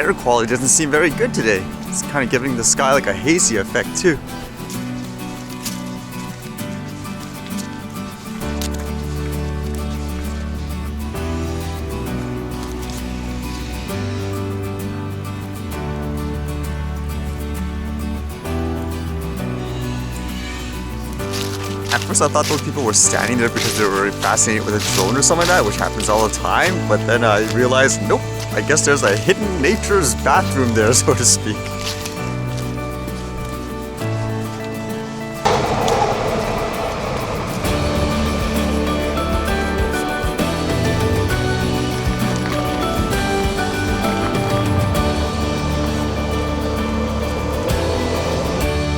air quality doesn't seem very good today. It's kind of giving the sky like a hazy effect too. At first I thought those people were standing there because they were fascinated with a drone or something like that, which happens all the time, but then I realized, nope, I guess there's a hidden nature's bathroom there, so to speak.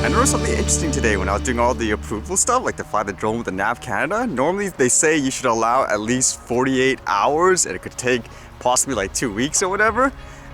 I noticed something interesting today when I was doing all the approval stuff, like to fly the drone with the NAV Canada. Normally they say you should allow at least 48 hours and it could take possibly like 2 weeks or whatever.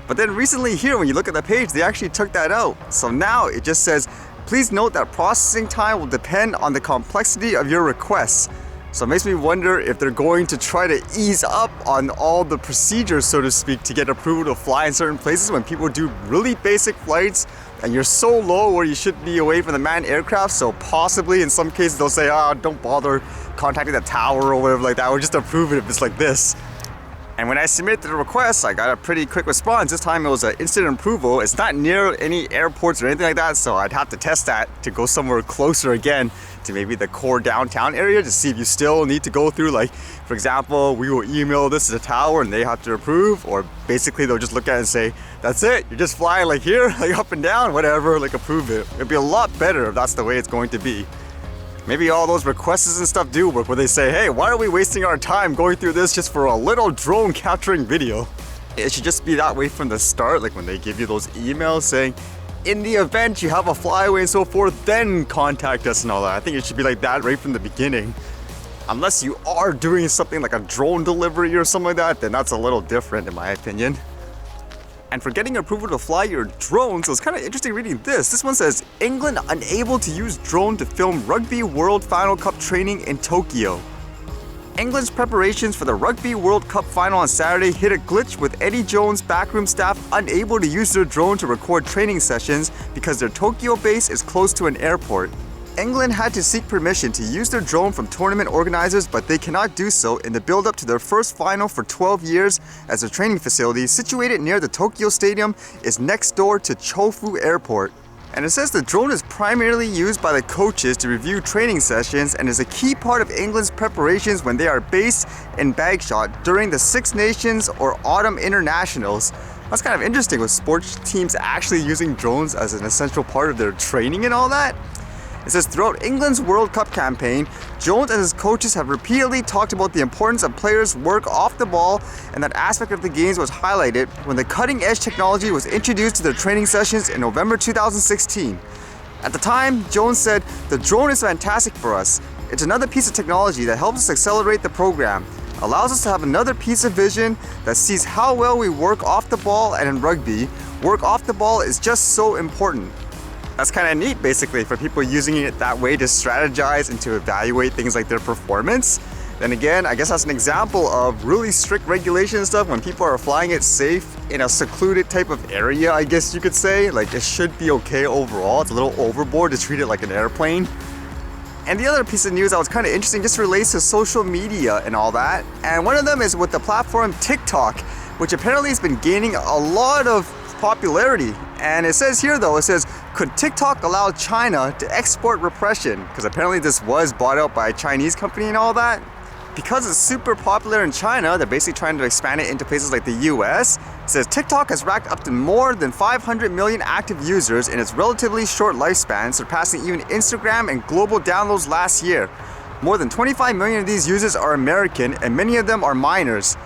But then recently here, when you look at the page, they actually took that out. So now it just says, please note that processing time will depend on the complexity of your requests. So it makes me wonder if they're going to try to ease up on all the procedures, so to speak, to get approval to fly in certain places when people do really basic flights and you're so low where you should be away from the manned aircraft. So possibly in some cases they'll say, don't bother contacting the tower or whatever like that, or just approve it if it's like this. And when I submitted the request, I got a pretty quick response. This time it was an instant approval. It's not near any airports or anything like that, so I'd have to test that to go somewhere closer again to maybe the core downtown area to see if you still need to go through, like, for example, we will email this to the tower and they have to approve, or basically they'll just look at it and say, that's it, you're just flying like here, like up and down, whatever, like approve it. It'd be a lot better if that's the way it's going to be. Maybe all those requests and stuff do work where they say, hey, why are we wasting our time going through this just for a little drone capturing video? It should just be that way from the start, like when they give you those emails saying, in the event you have a flyaway and so forth, then contact us and all that. I think it should be like that right from the beginning. Unless you are doing something like a drone delivery or something like that, then that's a little different in my opinion. And for getting approval to fly your drone, so it's kind of interesting reading this. This one says, England unable to use drone to film Rugby World Final Cup training in Tokyo. England's preparations for the Rugby World Cup final on Saturday hit a glitch with Eddie Jones' backroom staff unable to use their drone to record training sessions because their Tokyo base is close to an airport. England had to seek permission to use their drone from tournament organizers, but they cannot do so in the build-up to their first final for 12 years, as their training facility, situated near the Tokyo Stadium, is next door to Chofu Airport. And it says the drone is primarily used by the coaches to review training sessions and is a key part of England's preparations when they are based in Bagshot during the Six Nations or Autumn Internationals. That's kind of interesting, with sports teams actually using drones as an essential part of their training and all that. It says, throughout England's World Cup campaign, Jones and his coaches have repeatedly talked about the importance of players' work off the ball, and that aspect of the games was highlighted when the cutting-edge technology was introduced to their training sessions in November 2016. At the time, Jones said, the drone is fantastic for us. It's another piece of technology that helps us accelerate the program, allows us to have another piece of vision that sees how well we work off the ball, and in rugby, work off the ball is just so important. That's kind of neat, basically, for people using it that way to strategize and to evaluate things like their performance. Then again, I guess that's an example of really strict regulation and stuff when people are flying it safe in a secluded type of area, I guess you could say. Like, it should be okay overall. It's a little overboard to treat it like an airplane. And the other piece of news that was kind of interesting just relates to social media and all that. And one of them is with the platform TikTok, which apparently has been gaining a lot of popularity. And it says here though, it says, could TikTok allow China to export repression? Because apparently this was bought out by a Chinese company and all that. Because it's super popular in China, they're basically trying to expand it into places like the US. It says TikTok has racked up to more than 500 million active users in its relatively short lifespan, surpassing even Instagram and global downloads last year. More than 25 million of these users are American, and many of them are minors.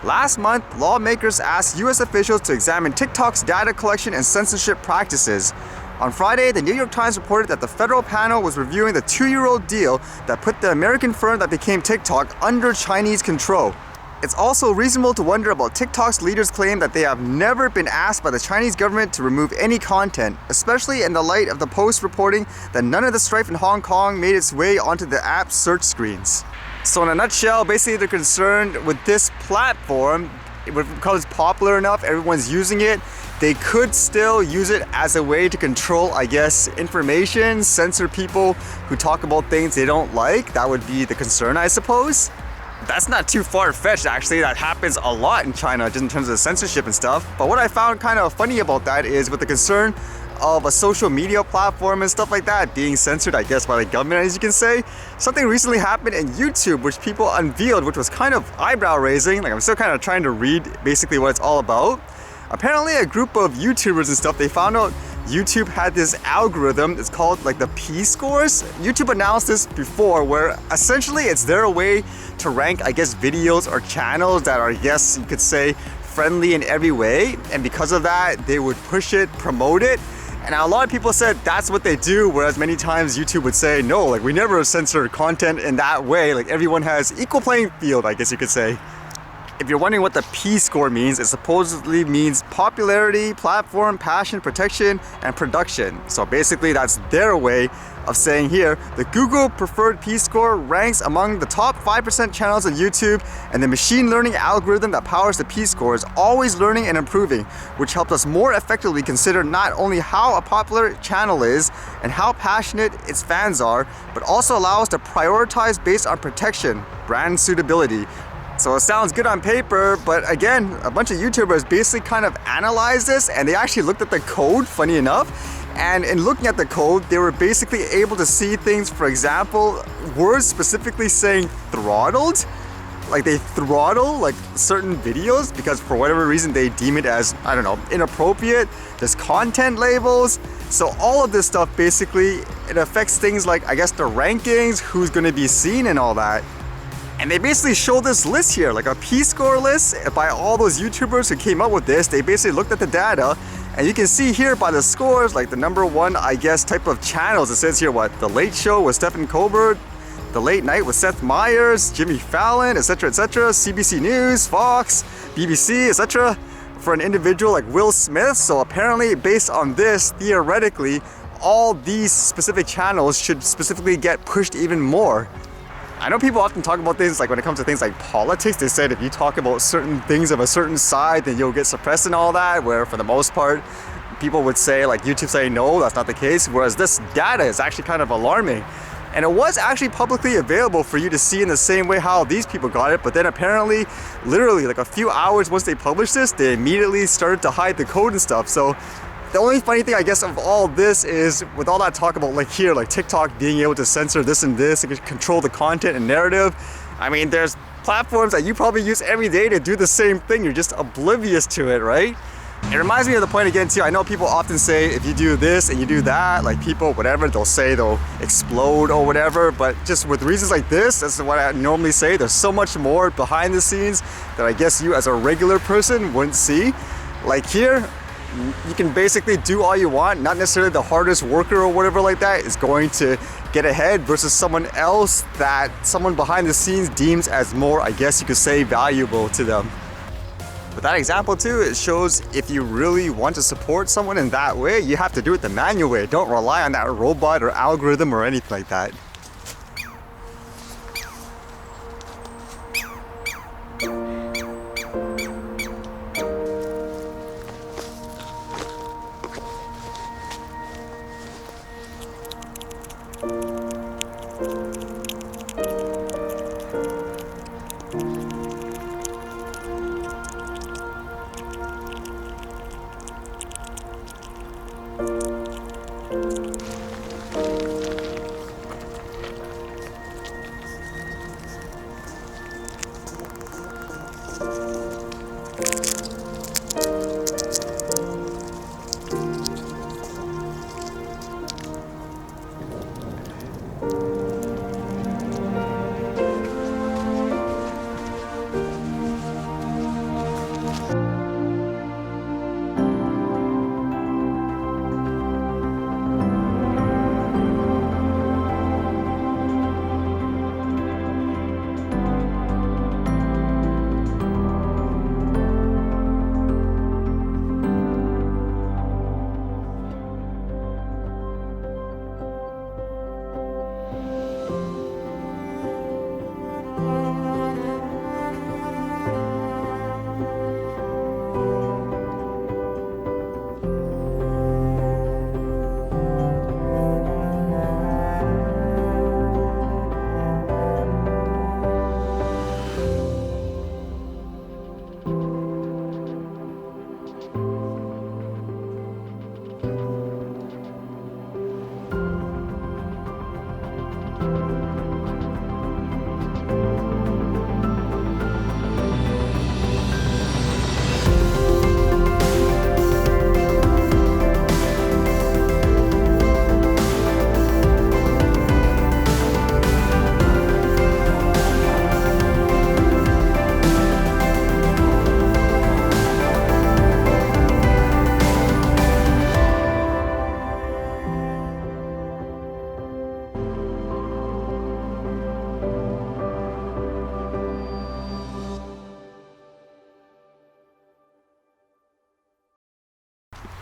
Last month, lawmakers asked US officials to examine TikTok's data collection and censorship practices. On Friday, the New York Times reported that the federal panel was reviewing the 2-year-old deal that put the American firm that became TikTok under Chinese control. It's also reasonable to wonder about TikTok's leaders' claim that they have never been asked by the Chinese government to remove any content, especially in the light of the Post reporting that none of the strife in Hong Kong made its way onto the app's search screens. So in a nutshell, basically they're concerned with this platform. Because it's popular enough, everyone's using it, they could still use it as a way to control, I guess, information, censor people who talk about things they don't like. That would be the concern, I suppose. That's not too far-fetched, actually. That happens a lot in China, just in terms of censorship and stuff. But what I found kind of funny about that is with the concern of a social media platform and stuff like that being censored, I guess, by the government, as you can say. Something recently happened in YouTube, which people unveiled, which was kind of eyebrow-raising. Like, I'm still kind of trying to read basically what it's all about. Apparently, a group of YouTubers and stuff, they found out YouTube had this algorithm. It's called like the P-scores. YouTube announced this before, where essentially it's their way to rank, I guess, videos or channels that are, I guess you could say, friendly in every way. And because of that, they would push it, promote it. And a lot of people said that's what they do, whereas many times YouTube would say, no, like we never censor content in that way. Like everyone has equal playing field, I guess you could say. If you're wondering what the P-score means, it supposedly means popularity, platform, passion, protection, and production. So basically that's their way of saying here, the Google preferred P-score ranks among the top 5% channels on YouTube, and the machine learning algorithm that powers the P-score is always learning and improving, which helps us more effectively consider not only how a popular channel is and how passionate its fans are, but also allow us to prioritize based on protection, brand suitability. So it sounds good on paper, but again, a bunch of YouTubers basically kind of analyzed this, and they actually looked at the code, funny enough. And in looking at the code, they were basically able to see things, for example, words specifically saying throttled. Like they throttle like certain videos because for whatever reason they deem it as, I don't know, inappropriate. There's content labels. So all of this stuff basically, it affects things like, I guess, the rankings, who's gonna be seen and all that. And they basically show this list here, like a P-score list by all those YouTubers who came up with this. They basically looked at the data, and you can see here by the scores, like the #1, I guess, type of channels. It says here, what? The Late Show with Stephen Colbert, The Late Night with Seth Meyers, Jimmy Fallon, etc., etc., CBC News, Fox, BBC, etc., for an individual like Will Smith. So apparently, based on this, theoretically, all these specific channels should specifically get pushed even more. I know people often talk about things like when it comes to things like politics, they said if you talk about certain things of a certain side, then you'll get suppressed and all that, where for the most part, people would say, like YouTube saying no, that's not the case, whereas this data is actually kind of alarming. And it was actually publicly available for you to see in the same way how these people got it, but then apparently, literally like a few hours once they published this, they immediately started to hide the code and stuff. So the only funny thing, I guess, of all this is with all that talk about like here, like TikTok being able to censor this and this and control the content and narrative. I mean, there's platforms that you probably use every day to do the same thing. You're just oblivious to it, right? It reminds me of the point again too. I know people often say if you do this and you do that, like people, whatever, they'll say they'll explode or whatever. But just with reasons like this, that's what I normally say. There's so much more behind the scenes that I guess you as a regular person wouldn't see. Like here, you can basically do all you want. Not necessarily the hardest worker or whatever like that is going to get ahead versus someone else that someone behind the scenes deems as more, I guess you could say, valuable to them. With that example too, it shows if you really want to support someone in that way, you have to do it the manual way. Don't rely on that robot or algorithm or anything like that.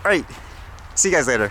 All right, see you guys later.